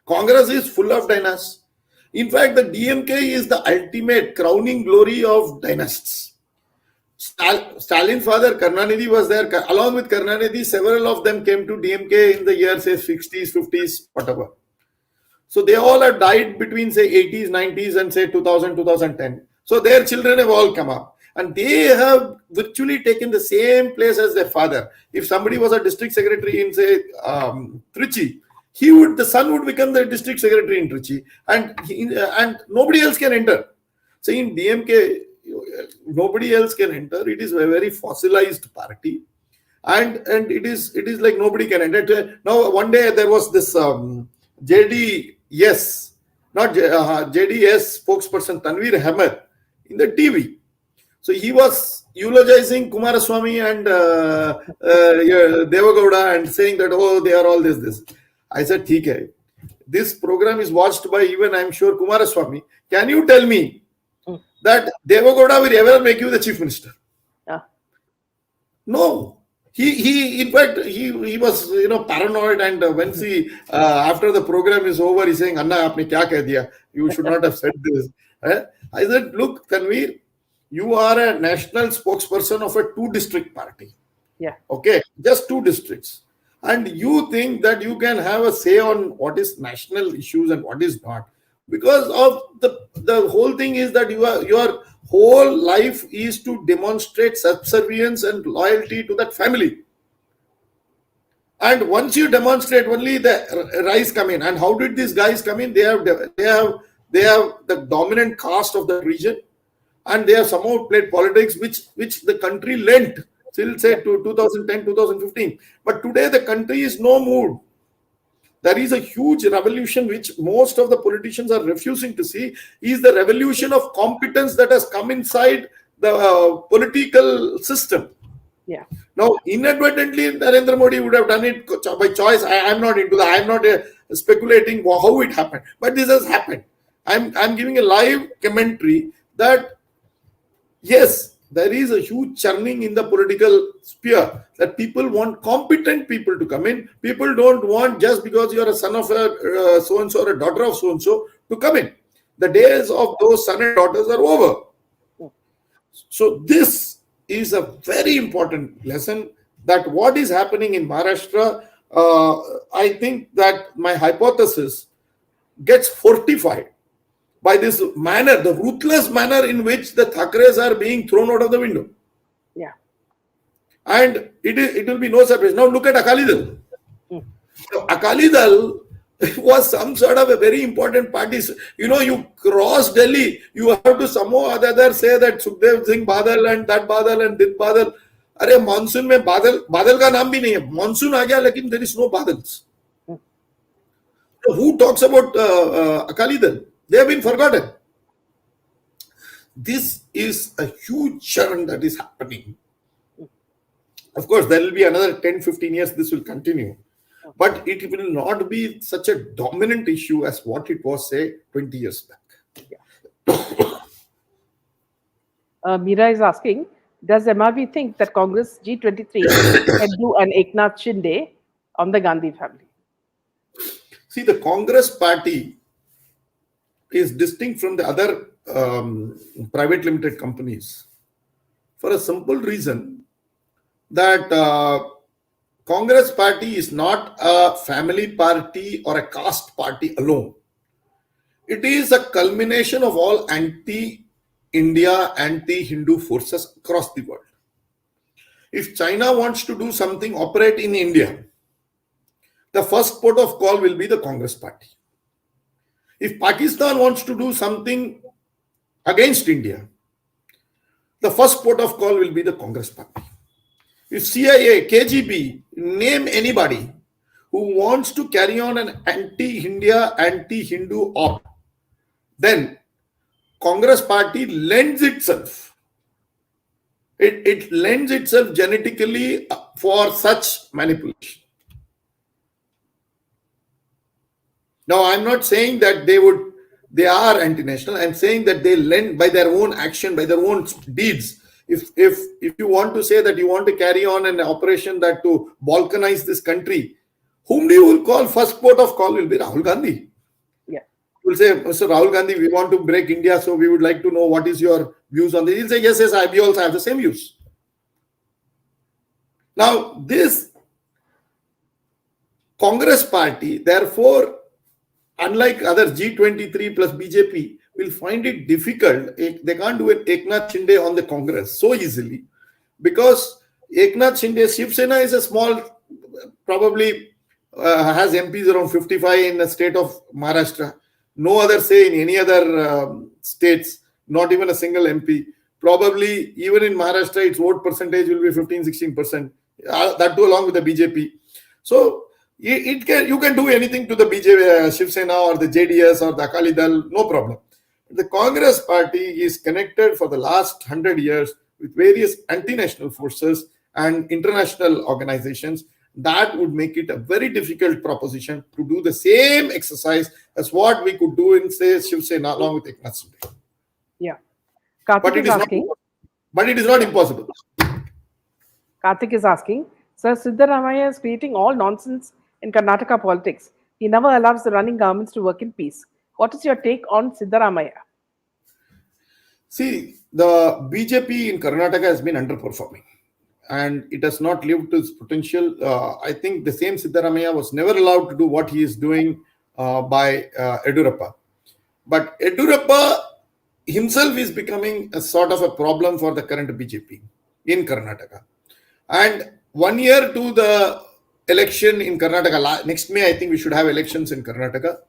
S2: Congress is full of dynasts. In fact, the DMK is the ultimate crowning glory of dynasts. Stalin's father, Karnanidhi, was there. Along with Karnanidhi, several of them came to DMK in the years, say, 60s, 50s, whatever. So they all have died between, say, 80s, 90s, and say 2000, 2010. So their children have all come up. And they have virtually taken the same place as their father. If somebody was a district secretary in, say, Trichy, the son would become the district secretary in Trichy. And nobody else can enter. So in DMK, nobody else can enter. It is a very fossilized party, and it is like nobody can enter. Now one day there was this JDS, not JDS spokesperson Tanveer Ahmed in the TV. So he was eulogizing Kumaraswamy and Devagowda and saying that, oh, they are all this. I said, "Theek hai. This program is watched by even, I'm sure, Kumaraswamy. Can you tell me that Devagowda will ever make you the chief minister?" No. He in fact, he was, paranoid, and when after the program is over, he's saying, "Anna, aapne kya keh diya? You should not have said this." I said, "Look, Tanveer, you are a national spokesperson of a 2-district party.
S1: Yeah.
S2: Okay, just 2 districts. And you think that you can have a say on what is national issues and what is not. Because of the whole thing is that your whole life is to demonstrate subservience and loyalty to that family. And once you demonstrate, only the rise come in. And how did these guys come in? They have the dominant caste of the region, and they have somehow played politics, which the country lent till, say, to 2010, 2015. But today the country is no mood. There is a huge revolution which most of the politicians are refusing to see, is the revolution of competence that has come inside the political system.
S1: Yeah.
S2: Now, inadvertently, Narendra Modi would have done it by choice. I am not into that. I am not speculating how it happened. But this has happened. I'm giving a live commentary that, yes, there is a huge churning in the political sphere, that people want competent people to come in. People don't want just because you are a son of a so-and-so or a daughter of so-and-so to come in. The days of those son and daughters are over. So this is a very important lesson, that what is happening in Maharashtra, I think that my hypothesis gets fortified by this manner, the ruthless manner in which the Thakres are being thrown out of the window.
S1: Yeah.
S2: And it will be no surprise. Now look at Akali Dal. So Akali Dal was some sort of a very important party. You cross Delhi, you have to somehow or the other say that Sukhdev Singh Badal and that Badal and this Badal. Arey, monsoon mein Badal ka naam bhi nahi hai. Monsoon aa gaya, lekin there is no Badals. So who talks about Akali Dal? They have been forgotten. This is a huge churn that is happening. Of course, there will be another 10, 15 years this will continue. But it will not be such a dominant issue as what it was, say, 20 years back.
S1: Meera is asking, does MRV think that Congress G23 can do an Eknath Shinde on the Gandhi family?
S2: See, the Congress party is distinct from the other private limited companies for a simple reason, that Congress party is not a family party or a caste party alone. It is a culmination of all anti-India, anti-Hindu forces across the world. If China wants to do something, operate in India, the first port of call will be the Congress party. If Pakistan wants to do something against India, the first port of call will be the Congress party. If CIA, KGB, name anybody who wants to carry on an anti-India, anti-Hindu op, then Congress party lends itself. It lends itself genetically for such manipulation. Now, I'm not saying that they are anti-national. I'm saying that they lend by their own action, by their own deeds. If you want to say that you want to carry on an operation that to balkanize this country, whom do you will call? First port of call will be Rahul Gandhi.
S1: Yeah.
S2: Will say, Mr. Rahul Gandhi, we want to break India, so we would like to know what is your views on this. He'll say, yes, we also have the same views. Now, this Congress party, therefore, unlike other G23 plus BJP, will find it difficult. They can't do it Eknath Shinde on the Congress so easily, because Eknath Shinde, Shiv Sena is a small, probably has MPs around 55 in the state of Maharashtra. No other say in any other states, not even a single MP. Probably even in Maharashtra, its vote percentage will be 15-16%. That too along with the BJP. So you can do anything to the BJP, Shiv Sena or the JDS or the Akali Dal, no problem. The Congress party is connected for the last 100 years with various anti-national forces and international organizations. That would make it a very difficult proposition to do the same exercise as what we could do in, say, Shiv Sena along with Eknath Shinde.
S1: Yeah.
S2: But it is not impossible.
S1: Karthik is asking, Sir, Siddaramaiah is creating all nonsense in Karnataka politics. He never allows the running governments to work in peace. What is your take on Siddaramaiah?
S2: See, the BJP in Karnataka has been underperforming and it has not lived to its potential. I think the same Siddaramaiah was never allowed to do what he is doing by Yediyurappa. But Yediyurappa himself is becoming a sort of a problem for the current BJP in Karnataka. And 1 year to the election in Karnataka, next May, I think we should have elections in Karnataka.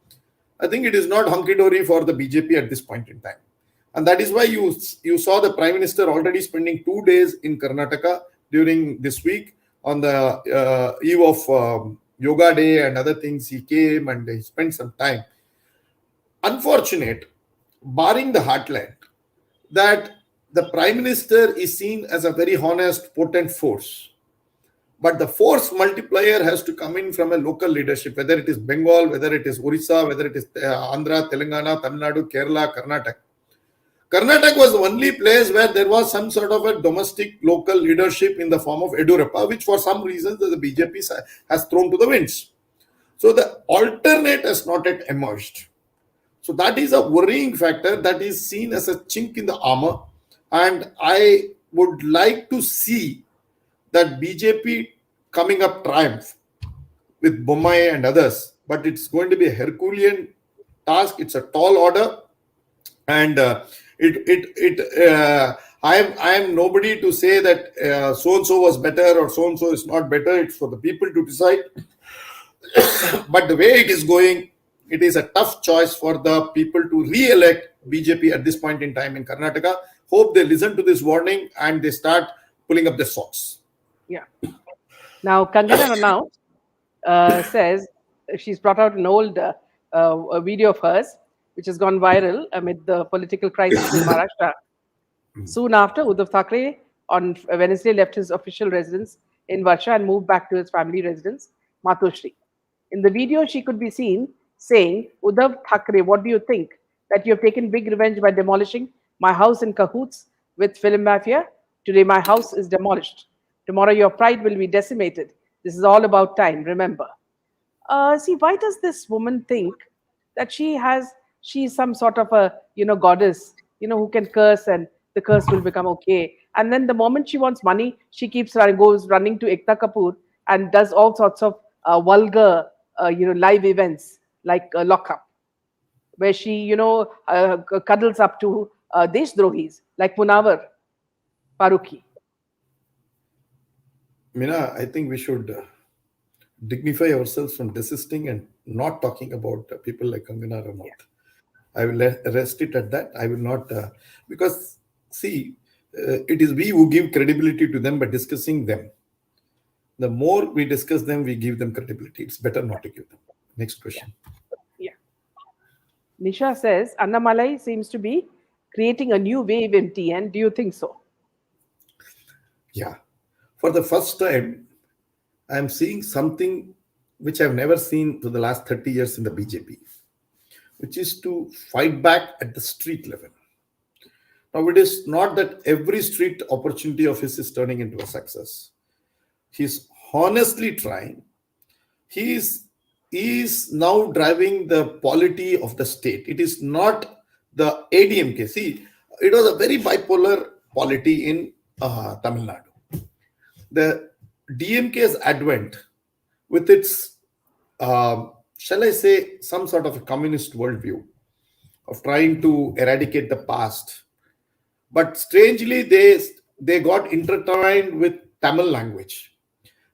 S2: I think it is not hunky-dory for the BJP at this point in time. And that is why you saw the Prime Minister already spending 2 days in Karnataka during this week on the eve of Yoga Day and other things. He came and he spent some time. Unfortunate, barring the heartland, that the Prime Minister is seen as a very honest, potent force. But the force multiplier has to come in from a local leadership, whether it is Bengal, whether it is Orissa, whether it is Andhra, Telangana, Tamil Nadu, Kerala, Karnataka. Karnataka was the only place where there was some sort of a domestic local leadership in the form of Yediyurappa, which for some reasons the BJP has thrown to the winds. So the alternate has not yet emerged. So that is a worrying factor that is seen as a chink in the armor. And I would like to see that BJP coming up triumph with Bommai and others. But it's going to be a Herculean task. It's a tall order. And I am nobody to say that so-and-so was better or so-and-so is not better. It's for the people to decide. But the way it is going, it is a tough choice for the people to re-elect BJP at this point in time in Karnataka. Hope they listen to this warning and they start pulling up their socks.
S1: Yeah. Now, Kangana Ranaut says she's brought out an old a video of hers, which has gone viral amid the political crisis in Maharashtra. Soon after, Uddhav Thakres on Wednesday left his official residence in Varsha and moved back to his family residence, Matoshri. In the video, she could be seen saying, Uddhav Thakres, what do you think? That you have taken big revenge by demolishing my house in cahoots with film mafia? Today, my house is demolished. Tomorrow, your pride will be decimated. This is all about time, remember. See, why does this woman think that she's some sort of a, goddess, who can curse and the curse will become okay? And then the moment she wants money, she keeps running, goes running to Ekta Kapoor and does all sorts of vulgar, live events like Lockup, where she, cuddles up to Deshdrohis like Munawar Farooqi.
S2: Mina, I think we should dignify ourselves from desisting and not talking about people like Kangana Ranaut.
S1: Yeah.
S2: I will rest it at that. I will not, because see, it is we who give credibility to them by discussing them. The more we discuss them, we give them credibility. It's better not to give them. Next question.
S1: Yeah. Nisha says Annamalai seems to be creating a new wave in TN. Do you think so?
S2: Yeah. For the first time, I'm seeing something which I've never seen for the last 30 years in the BJP, which is to fight back at the street level. Now, it is not that every street opportunity of his is turning into a success. He's honestly trying. He is now driving the polity of the state. It is not the ADMK. See, it was a very bipolar polity in Tamil Nadu. The DMK's advent with its, shall I say, some sort of a communist worldview of trying to eradicate the past. But strangely, they got intertwined with Tamil language.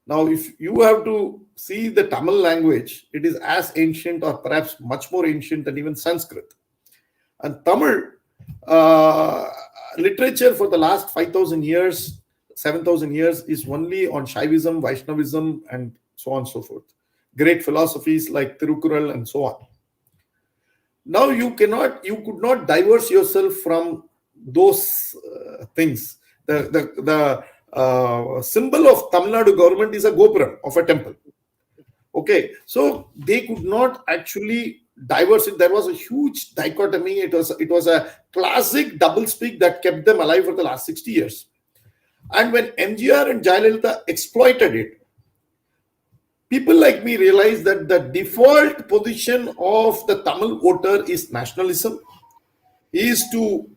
S2: Now, if you have to see the Tamil language, it is as ancient or perhaps much more ancient than even Sanskrit. And Tamil literature for the last 5,000 years, 7,000 years is only on Shaivism, Vaishnavism, and so on and so forth. Great philosophies like Tirukural and so on. Now you could not divorce yourself from those things. The symbol of Tamil Nadu government is a gopuram of a temple. Okay, so they could not actually divorce it. There was a huge dichotomy. It was a classic doublespeak that kept them alive for the last 60 years. And when MGR and Jayalalitha exploited it, people like me realized that the default position of the Tamil voter is nationalism, is to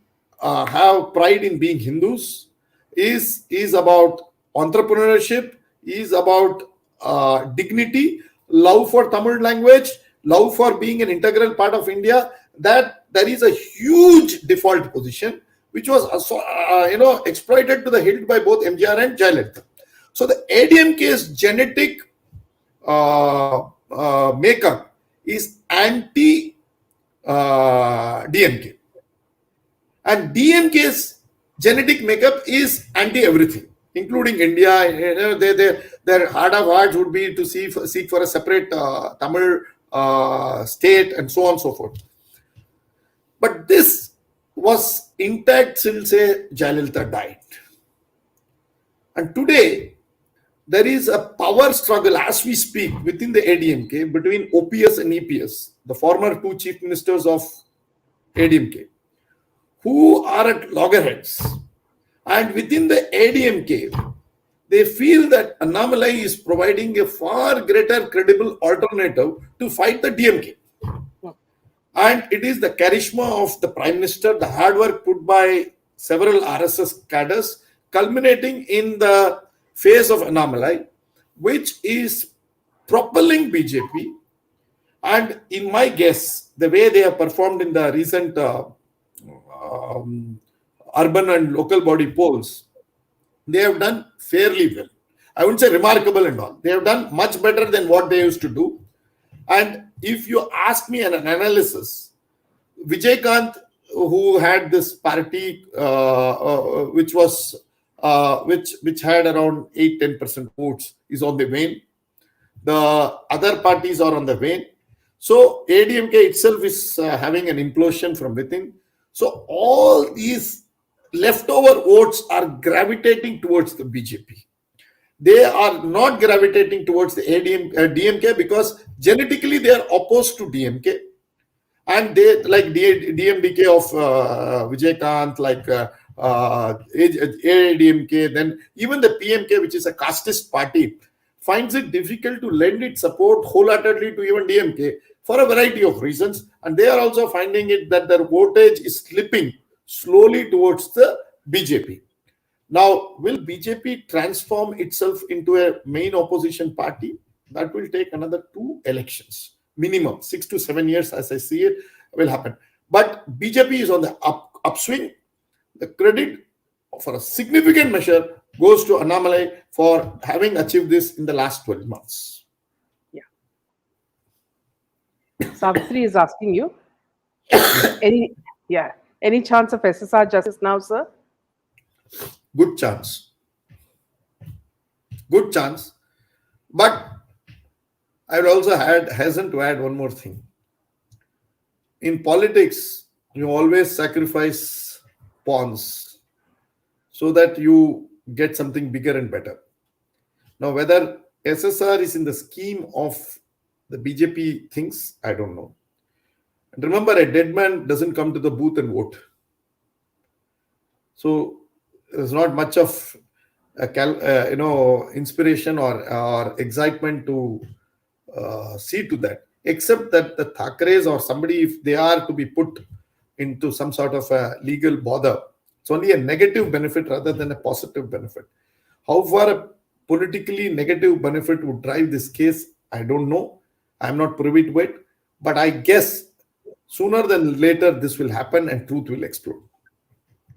S2: have pride in being Hindus, is about entrepreneurship, is about dignity, love for Tamil language, love for being an integral part of India. That there is a huge default position which was exploited to the hilt by both MGR and Jayalalitha. So the ADMK's genetic makeup is anti DMK, and DMK's genetic makeup is anti everything, including India. Their heart of hearts would be to seek for a separate Tamil state and so on and so forth. But this was intact till, say, Jayalalitha died. And today, there is a power struggle as we speak within the ADMK between OPS and EPS, the former two chief ministers of ADMK, who are at loggerheads. And within the ADMK, they feel that Annamalai is providing a far greater credible alternative to fight the DMK. And it is the charisma of the Prime Minister, the hard work put by several RSS cadres, culminating in the face of Annamalai, which is propelling BJP. And in my guess, the way they have performed in the recent urban and local body polls, they have done fairly well. I wouldn't say remarkable and all. They have done much better than what they used to do. And if you ask me an analysis, Vijaykanth, who had this party which had around 8-10% votes, is on the wane. The other parties are on the wane. So ADMK itself is having an implosion from within. So all these leftover votes are gravitating towards the BJP. They are not gravitating towards the DMK because genetically they are opposed to DMK. And they, like DMDK of Vijaykanth, like ADMK, then even the PMK, which is a casteist party, finds it difficult to lend its support wholeheartedly to even DMK for a variety of reasons. And they are also finding it that their votage is slipping slowly towards the BJP. Now, will BJP transform itself into a main opposition party? That will take another 2 elections, minimum 6 to 7 years, as I see it, will happen. But BJP is on the upswing. The credit for a significant measure goes to Annamalai for having achieved this in the last 12 months.
S1: Yeah. Savitri is asking you, any chance of SSR justice now, sir?
S2: Good chance. Good chance. But I would also hasten to add one more thing. In politics, you always sacrifice pawns so that you get something bigger and better. Now, whether SSR is in the scheme of the BJP things, I don't know. And remember, a dead man doesn't come to the booth and vote. So there's not much of inspiration or excitement to see to that, except that the Thakres or somebody, if they are to be put into some sort of a legal bother, it's only a negative benefit rather than a positive benefit. How far a politically negative benefit would drive this case, I don't know. I'm not privy to it, but I guess sooner than later this will happen and truth will explode.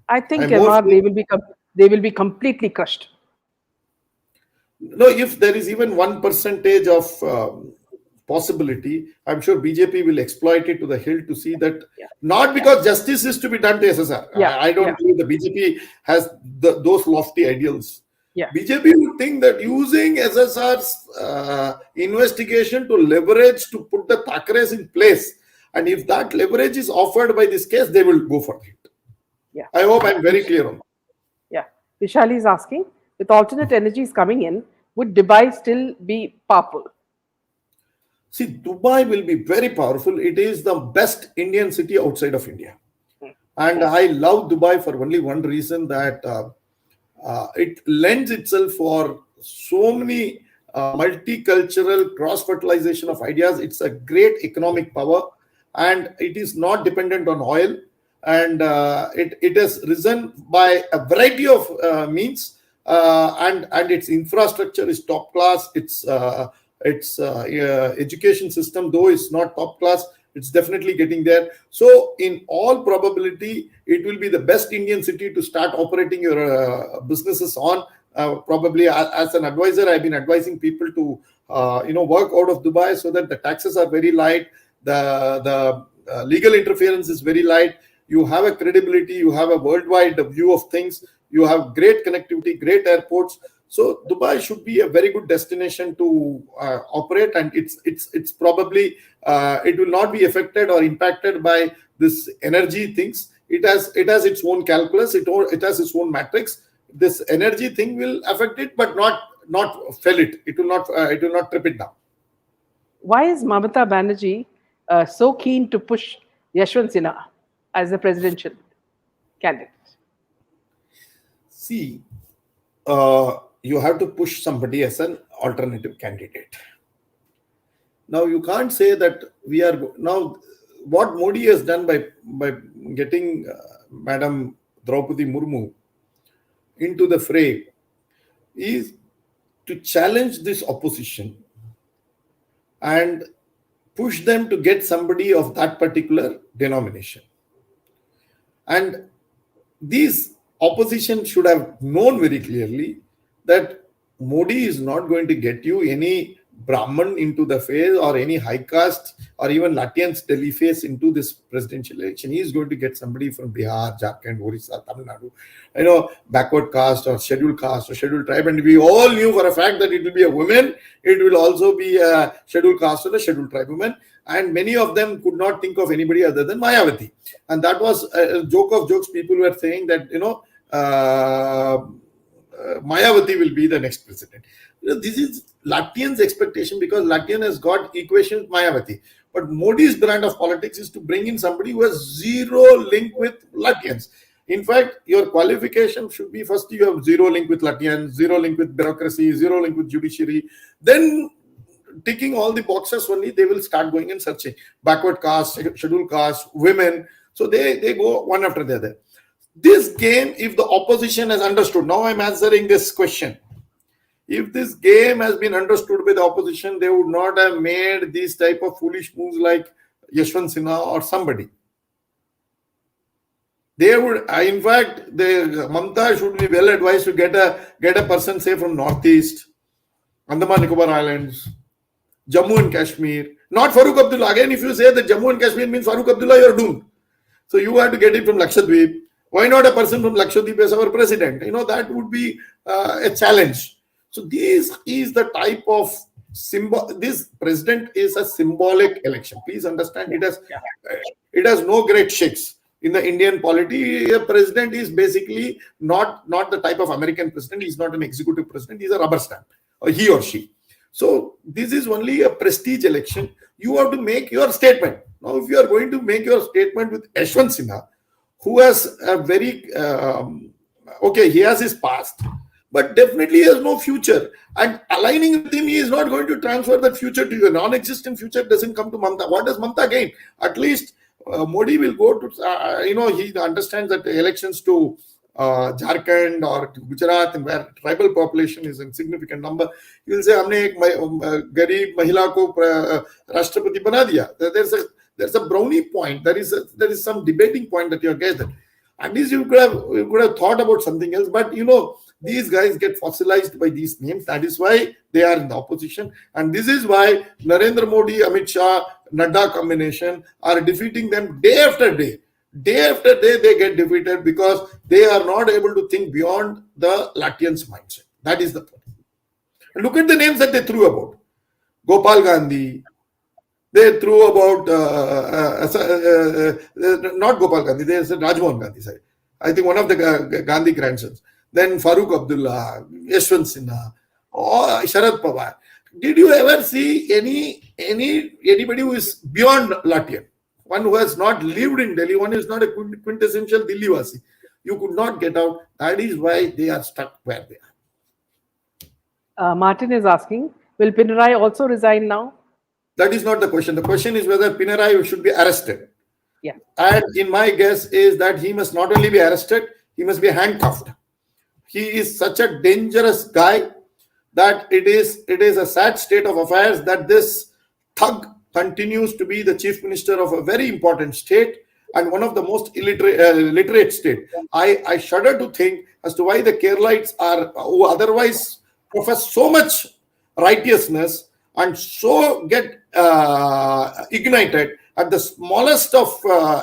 S1: I think they will be completely crushed.
S2: No, if there is even 1% of possibility, I'm sure BJP will exploit it to the hill to see that, not because justice is to be done to SSR. I don't believe the BJP has those lofty ideals. BJP would think that using SSR's investigation to leverage to put the Thakres in place, and if that leverage is offered by this case, they will go for it. I hope I'm very clear on that.
S1: Yeah. Vishali is asking, with alternate energies coming in, would Dubai still be powerful?
S2: See, Dubai will be very powerful. It is the best Indian city outside of India. And I love Dubai for only one reason, that it lends itself for so many multicultural cross-fertilization of ideas. It's a great economic power, and it is not dependent on oil. And it has risen by a variety of means, and its infrastructure is top class. Its education system, though is not top class, it's definitely getting there. So in all probability, it will be the best Indian city to start operating your businesses on. Probably as an advisor, I've been advising people to work out of Dubai, so that the taxes are very light, the legal interference is very light. You have a credibility, you have a worldwide view of things, you have great connectivity, great airports. So Dubai should be a very good destination to operate, and it's probably it will not be affected or impacted by this energy things. It has its own calculus, it has its own matrix. This energy thing will affect it, but not fell it. It will not trip it down.
S1: Why is Mamita Banerjee so keen to push Yashwant Sinha as the presidential candidate?
S2: See, you have to push somebody as an alternative candidate. Now, you can't say that we are now. What Modi has done by getting Madam Draupadi Murmu into the fray is to challenge this opposition and push them to get somebody of that particular denomination. And these opposition should have known very clearly that Modi is not going to get you any Brahman into the face or any high caste or even Latvians Delhi face into this presidential election. He is going to get somebody from Bihar, Jharkhand, Orissa, Tamil Nadu, backward caste or scheduled tribe. And we all knew for a fact that it will be a woman. It will also be a scheduled caste or a scheduled tribe woman. And many of them could not think of anybody other than Mayawati. And that was a joke of jokes. People were saying that, Mayawati will be the next president. This is Latvians' expectation, because Latvian has got equation with Mayawati. But Modi's brand of politics is to bring in somebody who has zero link with Latvians. In fact, your qualification should be first you have zero link with Latvians, zero link with bureaucracy, zero link with judiciary. Then ticking all the boxes only, they will start going and searching. Backward caste, scheduled caste, women. So they go one after the other. This game, if the opposition has understood, now I'm answering this question. If this game has been understood by the opposition, they would not have made these type of foolish moves like Yashwant Sinha or somebody. They would, in fact, Mamta should be well advised to get a person, say, from Northeast, Andaman Nicobar Islands, Jammu and Kashmir. Not Farooq Abdullah. Again, if you say that Jammu and Kashmir means Farooq Abdullah, you're doomed. So you have to get it from Lakshadweep. Why not a person from Lakshadweep as our president? That would be a challenge. So this is the type of symbol. This president is a symbolic election. Please understand, it has no great shakes. In the Indian polity, a president is basically not the type of American president. He's not an executive president. He's a rubber stamp, or he or she. So this is only a prestige election. You have to make your statement. Now, if you are going to make your statement with Yashwant Sinha, who has a very, he has his past, but definitely he has no future. And aligning with him, he is not going to transfer that future to you. A non-existent future doesn't come to Mamta. What does Mamta gain? At least Modi will go to, he understands that the elections to Jharkhand or to Gujarat, and where tribal population is in significant number, he will say, "Humne ek garib mahila ko Rashtrapati bana diya." There's a brownie point. There is some debating point that you have gathered. At least you could have thought about something else. But these guys get fossilized by these names. That is why they are in the opposition, and this is why Narendra Modi, Amit Shah, Nadda combination are defeating them day after day. Day after day, they get defeated because they are not able to think beyond the Latvians' mindset. That is the point. And look at the names that they threw about. Gopal Gandhi. They threw about, not Gopal Gandhi, they said Rajmohan Gandhi. Sorry. I think one of the Gandhi grandsons. Then Farooq Abdullah, Yashwant Sinha, or Sharad Pawar. Did you ever see anybody who is beyond Latvian? One who has not lived in Delhi, one who is not a quintessential Delhi-wasi. You could not get out. That is why they are stuck where they
S1: are. Martin is asking, will Pinarayi also resign now?
S2: That is not the question. The question is whether Pinarayi should be arrested.
S1: Yeah.
S2: And in my guess is that he must not only be arrested, he must be handcuffed. He is such a dangerous guy that it is a sad state of affairs that this thug continues to be the chief minister of a very important state and one of the most literate state. I shudder to think as to why the Keralites who otherwise profess so much righteousness and so get ignited at the smallest of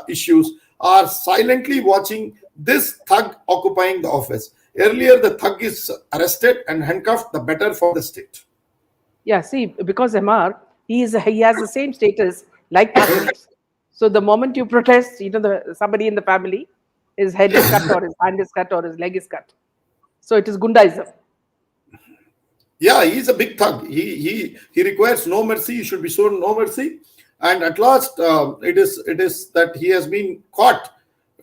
S2: issues, are silently watching this thug occupying the office. Earlier, the thug is arrested and handcuffed, the better for the state.
S1: Yeah, see, because MR, he has the same status like Catholics. So the moment you protest, somebody in the family, his head is cut or his hand is cut or his leg is cut. So it is Gundaism.
S2: Yeah, he's a big thug. He requires no mercy. He should be shown no mercy. And at last, it is that he has been caught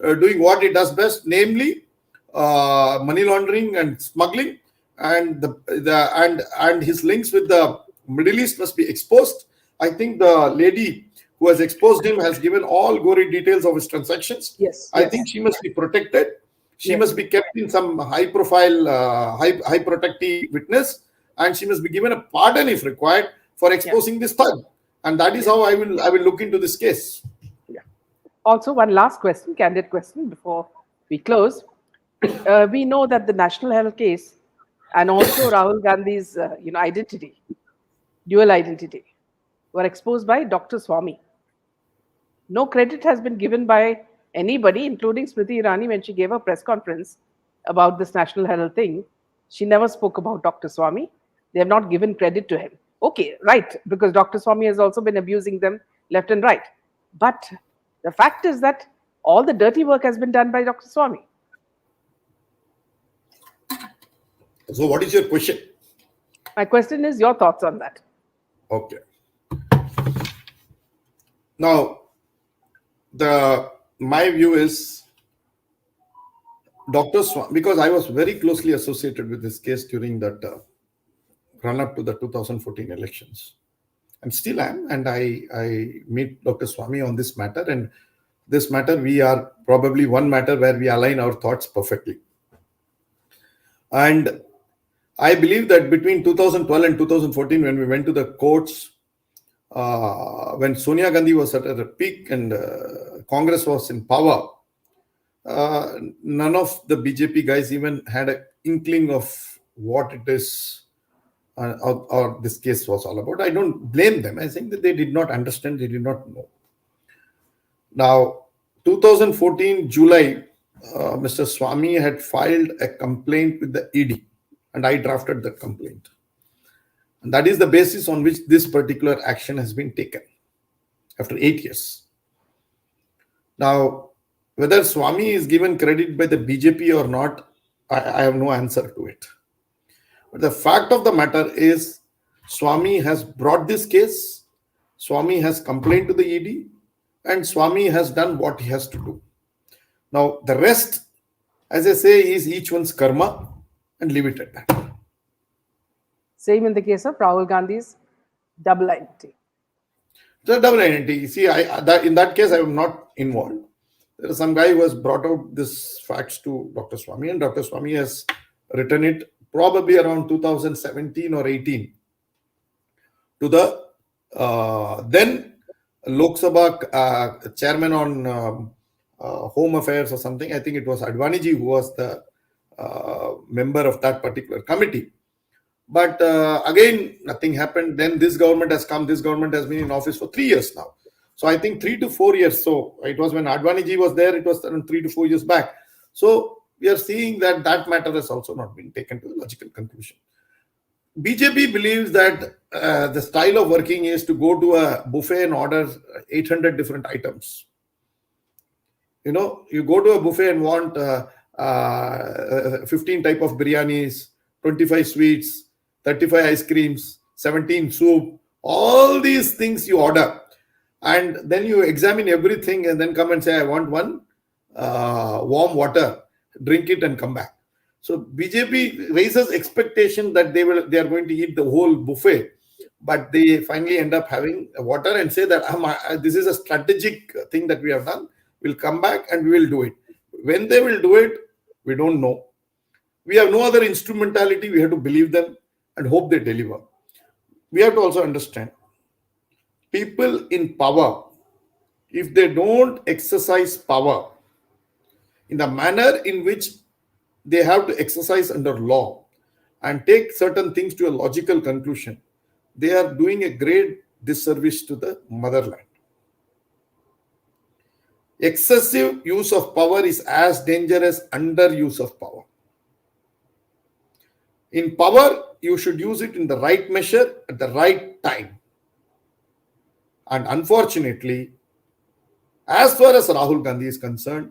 S2: doing what he does best, namely money laundering and smuggling, and and his links with the Middle East must be exposed. I think the lady who has exposed him has given all gory details of his transactions.
S1: Yes.
S2: I think she must be protected. She must be kept in some high-profile, high protective witness, and she must be given a pardon if required for exposing this thug. And that is how I will look into this case.
S1: Yeah. Also, one last question, candid question before we close. We know that the national health case and also Rahul Gandhi's identity, dual identity, were exposed by Dr. Swami. No credit has been given by anybody, including Smriti Irani, when she gave a press conference about this national health thing. She never spoke about Dr. Swami. They have not given credit to him. Okay, right, because Dr. Swami has also been abusing them left and right. But the fact is that all the dirty work has been done by Dr. Swami.
S2: So what is your question?
S1: My question is your thoughts on that.
S2: Okay. Now, my view is Dr. Swami, because I was very closely associated with this case during that run up to the 2014 elections, and still am, and I meet Dr. Swami on this matter, and this matter, we are probably one matter where we align our thoughts perfectly. And I believe that between 2012 and 2014, when we went to the courts, when Sonia Gandhi was at her peak and Congress was in power, none of the BJP guys even had an inkling of what it is or this case was all about. I don't blame them. I think that they did not understand, they did not know. Now, 2014 July, Mr. Swami had filed a complaint with the ED, and I drafted the complaint. And that is the basis on which this particular action has been taken after 8 years. Now, whether Swami is given credit by the BJP or not, I have no answer to it. But the fact of the matter is, Swami has brought this case, Swami has complained to the ED, and Swami has done what he has to do. Now, the rest, as I say, is each one's karma, and leave it at that.
S1: Same in the case of Rahul Gandhi's double identity.
S2: The double identity. See, in that case, I am not involved. There is some guy who has brought out this facts to Dr. Swami, and Dr. Swami has written it probably around 2017 or 18 to the then Lok Sabha chairman on Home Affairs or something. I think it was Advaniji who was the member of that particular committee. But again, nothing happened. Then this government has come. This government has been in office for 3 years now. So I think 3 to 4 years. So it was when Advaniji was there, it was around 3 to 4 years back. So we are seeing that matter has also not been taken to a logical conclusion. BJP believes that the style of working is to go to a buffet and order 800 different items. You know, you go to a buffet and want 15 type of biryanis, 25 sweets, 35 ice creams, 17 soup, all these things you order. And then you examine everything and then come and say, I want one warm water, drink it and come back. So BJP raises expectation that they are going to eat the whole buffet, but they finally end up having water and say that this is a strategic thing that we have done. We'll come back and we will do it. When they will do it, we don't know. We have no other instrumentality. We have to believe them and hope they deliver. We have to also understand, people in power, if they don't exercise power in the manner in which they have to exercise under law and take certain things to a logical conclusion, they are doing a great disservice to the motherland. Excessive use of power is as dangerous as underuse of power. In power, you should use it in the right measure at the right time. And unfortunately, as far as Rahul Gandhi is concerned,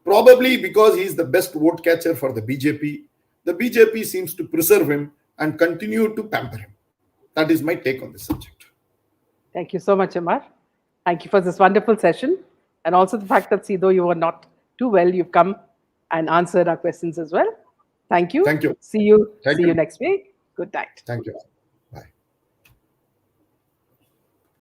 S2: probably because he is the best vote catcher for the BJP seems to preserve him and continue to pamper him. That is my take on this subject.
S1: Thank you so much, Amar. Thank you for this wonderful session. And also the fact that, though you were not too well, you've come and answered our questions as well. Thank you.
S2: Thank you.
S1: See you next week. Good night.
S2: Thank you.